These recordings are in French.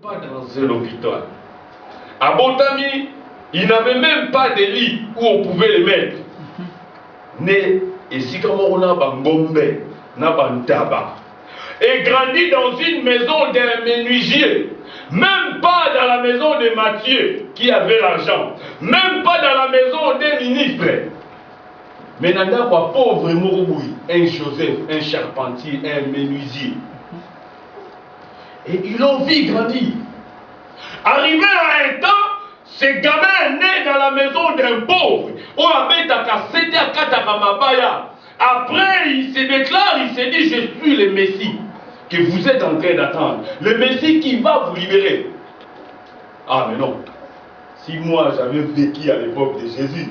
Pas dans un hôpital. À Botami, il n'avait même pas de lit où on pouvait les mettre. Né, et si comme on a Bangombe, n'a Bantaba. Et grandi dans une maison d'un menuisier. Même pas dans la maison de Matthieu, qui avait l'argent. Même pas dans la maison des ministres. Mais Nanda, quoi, pauvre Mourouboui, un Joseph, un charpentier, un menuisier. Et ils l'ont vu grandir. Arrivé à un temps, ce gamin né dans la maison d'un pauvre. Après, il se déclare, il se dit, je suis le Messie que vous êtes en train d'attendre. Le Messie qui va vous libérer. Ah mais non. Si moi j'avais vécu à l'époque de Jésus,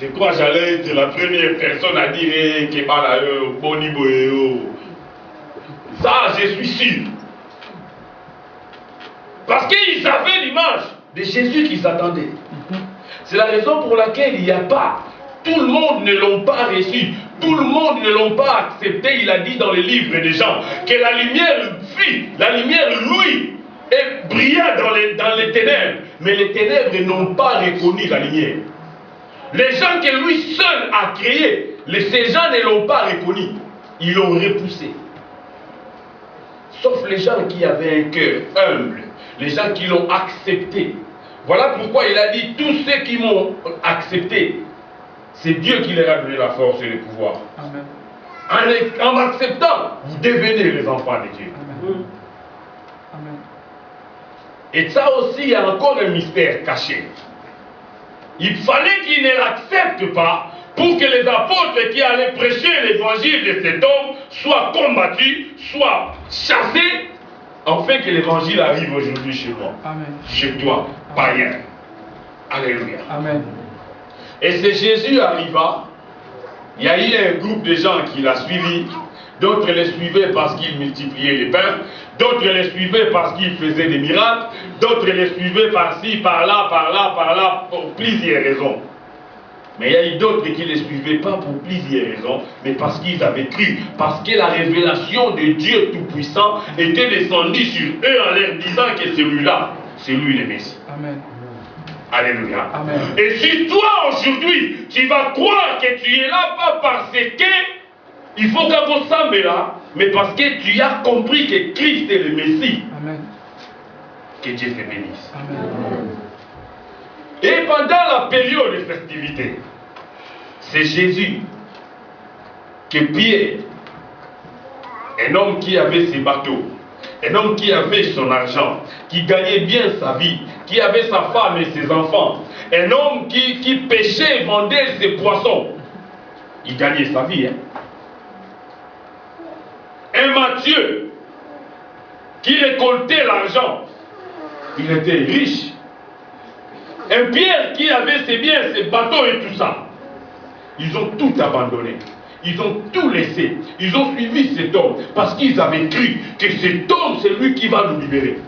je crois que j'allais être la première personne à dire que ça, je suis sûr. Parce qu'ils avaient l'image de Jésus qu'ils attendaient. C'est la raison pour laquelle il n'y a pas. Tout le monde ne l'ont pas reçu. Tout le monde ne l'ont pas accepté. Il a dit dans les livres des gens que la lumière fit, la lumière lui, et brilla dans les ténèbres. Mais les ténèbres n'ont pas reconnu la lumière. Les gens que lui seul a créés, ces gens ne l'ont pas reconnu. Ils l'ont repoussé. Sauf les gens qui avaient un cœur humble. Les gens qui l'ont accepté. Voilà pourquoi il a dit, tous ceux qui m'ont accepté, c'est Dieu qui leur a donné la force et le pouvoir. Amen. En acceptant, vous devenez les enfants de Dieu. Amen. Amen. Et ça aussi, il y a encore un mystère caché. Il fallait qu'ils ne l'acceptent pas pour que les apôtres qui allaient prêcher l'évangile de cet homme soient combattus, soient chassés, afin que l'évangile arrive aujourd'hui chez moi. Amen. Chez toi, païen. Alléluia. Amen. Et c'est Jésus arriva. Il y a eu un groupe de gens qui l'a suivi. D'autres les suivaient parce qu'il multipliait les pains. D'autres les suivaient parce qu'il faisait des miracles. D'autres les suivaient par-ci, par-là, pour plusieurs raisons. Mais il y a eu d'autres qui ne les suivaient pas pour plusieurs raisons, mais parce qu'ils avaient cru, parce que la révélation de Dieu Tout-Puissant était descendue sur eux en leur disant que celui-là, c'est lui le Messie. Amen. Alléluia. Amen. Et si toi aujourd'hui, tu vas croire que tu es là pas parce que il faut qu'on s'en là, mais parce que tu as compris que Christ est le Messie. Amen. Que Dieu te bénisse. Amen. Et pendant la période de festivité, c'est Jésus que Pierre, un homme qui avait ses bateaux, un homme qui avait son argent, qui gagnait bien sa vie, qui avait sa femme et ses enfants, un homme qui pêchait et vendait ses poissons, il gagnait sa vie. Un Matthieu qui récoltait l'argent, il était riche. Un Pierre qui avait ses biens, ses bateaux et tout ça. Ils ont tout abandonné. Ils ont tout laissé. Ils ont suivi cet homme parce qu'ils avaient cru que cet homme, c'est lui qui va nous libérer.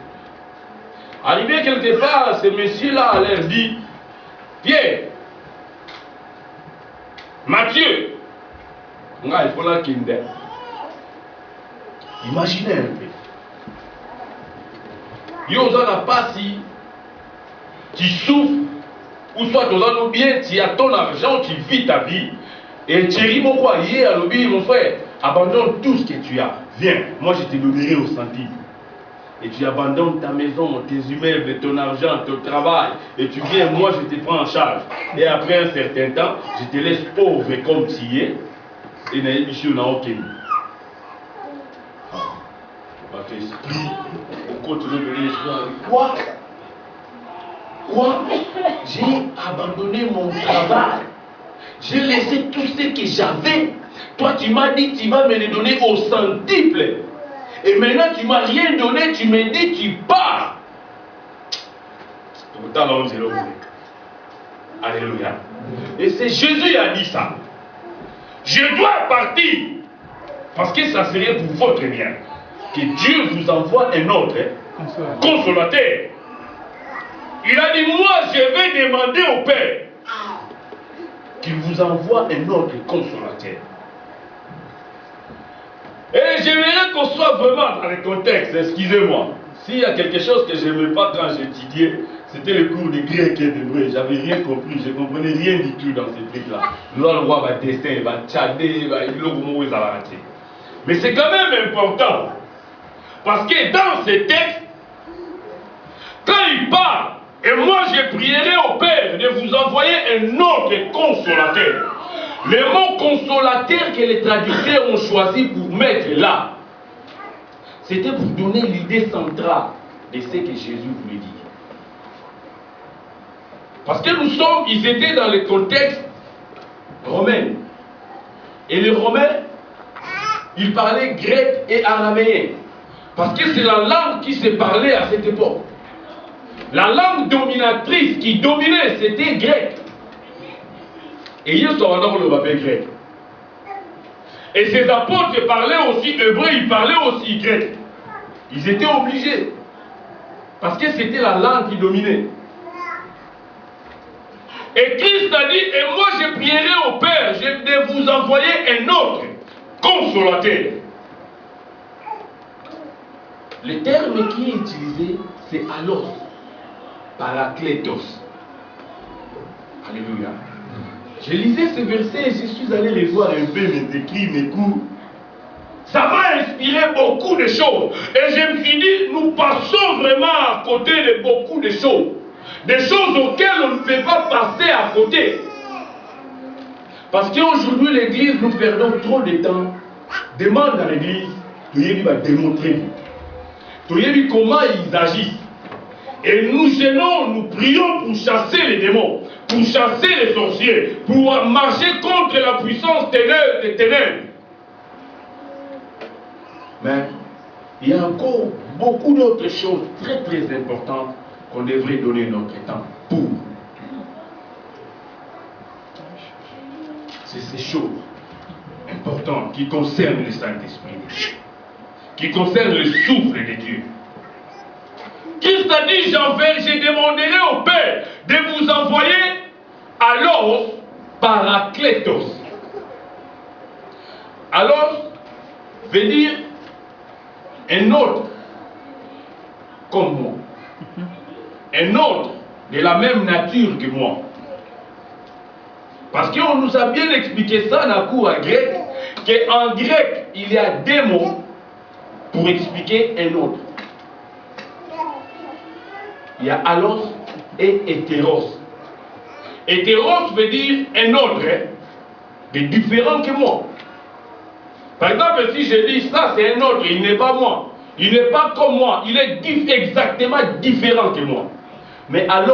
Arrivé quelque part, ce monsieur-là leur dit, Pierre, Matthieu, il faut la kinder. Imaginez un peu. Yosa n'a pas si tu souffres, ou soit tu bien, tu as ton argent, tu vis ta vie. Et tu dis, mon frère, abandonne tout ce que tu as. Viens, moi je te donnerai au centime. Et tu abandonnes ta maison, tes immeubles, ton argent, ton travail. Et tu viens, moi je te prends en charge. Et après un certain temps, je te laisse pauvre comme tu es. Et Naïbichou n'a aucun. Votre esprit, on continue de l'histoire. Quoi? Quoi? J'ai abandonné mon travail. J'ai laissé tout ce que j'avais. Toi, tu m'as dit que tu vas me le donner au centuple. Et maintenant, tu ne m'as rien donné. Tu me dis tu pars. Alléluia. Et c'est Jésus qui a dit ça. Je dois partir. Parce que ça serait pour votre bien. Que Dieu vous envoie un autre consolateur. Il a dit, moi je vais demander au Père qu'il vous envoie un autre consolateur. Et j'aimerais qu'on soit vraiment dans le contexte, excusez-moi. S'il y a quelque chose que je n'aimais pas quand j'étudiais, c'était le cours de grec et d'hébreu. J'avais rien compris, je ne comprenais rien du tout dans ces trucs-là. Là, on voit le dessin, il va tchader, mais c'est quand même important. Parce que dans ces textes, quand il parle, et moi je prierai au Père de vous envoyer un autre consolateur. Le mot consolateur que les traducteurs ont choisi pour mettre là, c'était pour donner l'idée centrale de ce que Jésus voulait dire. Parce que ils étaient dans le contexte romain. Et les Romains, ils parlaient grec et araméen. Parce que c'est la langue qui se parlait à cette époque. La langue dominatrice qui dominait, c'était grec. Et ils sont alors le papier grec. Et ces apôtres parlaient aussi hébreu, ils parlaient aussi grec. Ils étaient obligés. Parce que c'était la langue qui dominait. Et Christ a dit, et moi je prierai au Père, je vais vous envoyer un autre consolateur. Le terme qui est utilisé, c'est allos, parakletos. Alléluia. Je lisais ce verset et je suis allé revoir un peu mes écrits, mes cours. Ça m'a inspiré beaucoup de choses. Et je me suis dit, nous passons vraiment à côté de beaucoup de choses. Des choses auxquelles on ne peut pas passer à côté. Parce qu'aujourd'hui, l'église, nous perdons trop de temps. Demande à l'église, tu vas démontrer. Tu vas dire comment ils agissent. Et nous gênons, nous prions pour chasser les démons, pour chasser les sorciers, pour marcher contre la puissance des ténèbres. Mais il y a encore beaucoup d'autres choses très très importantes qu'on devrait donner notre temps pour. C'est ces choses importantes qui concernent le Saint-Esprit, qui concernent le souffle de Dieu. Christ a dit, je demanderai au Père de vous envoyer alors parakletos. Alors, veut dire un autre comme moi. Un autre de la même nature que moi. Parce qu'on nous a bien expliqué ça dans le cours en grec, qu'en grec, il y a deux mots pour expliquer un autre. Il y a allos et hétéros. Hétéros veut dire un autre, de différent que moi. Par exemple, si je dis ça, c'est un autre, il n'est pas moi. Il n'est pas comme moi, il est exactement différent que moi. Mais alors,